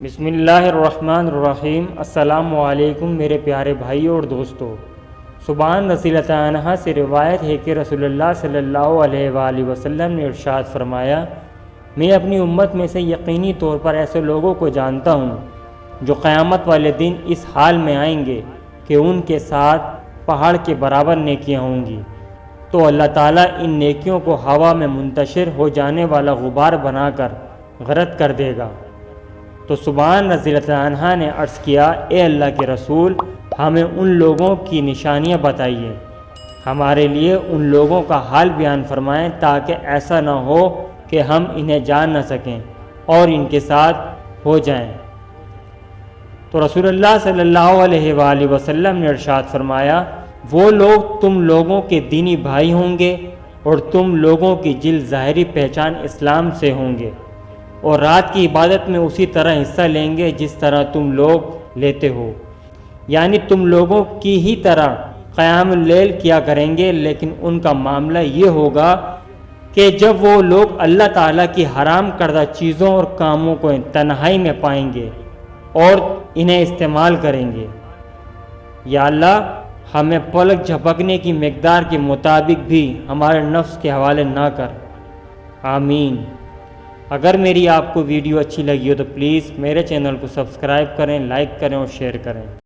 بسم اللہ الرحمن الرحیم۔ السلام علیکم میرے پیارے بھائیوں اور دوستو۔ سبحان رضی اللہ عنہ سے روایت ہے کہ رسول اللہ صلی اللہ علیہ وآلہ وسلم نے ارشاد فرمایا، میں اپنی امت میں سے یقینی طور پر ایسے لوگوں کو جانتا ہوں جو قیامت والے دن اس حال میں آئیں گے کہ ان کے ساتھ پہاڑ کے برابر نیکیاں ہوں گی، تو اللہ تعالیٰ ان نیکیوں کو ہوا میں منتشر ہو جانے والا غبار بنا کر غرق کر دے گا۔ تو سبحان رضی اللہ عنہ نے عرض کیا، اے اللہ کے رسول، ہمیں ان لوگوں کی نشانیاں بتائیے، ہمارے لیے ان لوگوں کا حال بیان فرمائیں تاکہ ایسا نہ ہو کہ ہم انہیں جان نہ سکیں اور ان کے ساتھ ہو جائیں۔ تو رسول اللہ صلی اللہ علیہ وآلہ وسلم نے ارشاد فرمایا، وہ لوگ تم لوگوں کے دینی بھائی ہوں گے اور تم لوگوں کی جلد ظاہری پہچان اسلام سے ہوں گے، اور رات کی عبادت میں اسی طرح حصہ لیں گے جس طرح تم لوگ لیتے ہو، یعنی تم لوگوں کی ہی طرح قیام اللیل کیا کریں گے، لیکن ان کا معاملہ یہ ہوگا کہ جب وہ لوگ اللہ تعالیٰ کی حرام کردہ چیزوں اور کاموں کو تنہائی میں پائیں گے اور انہیں استعمال کریں گے۔ یا اللہ، ہمیں پلک جھپکنے کی مقدار کے مطابق بھی ہمارے نفس کے حوالے نہ کر، آمین۔ اگر میری آپ کو ویڈیو اچھی لگی ہو تو پلیز میرے چینل کو سبسکرائب کریں، لائک کریں اور شیئر کریں۔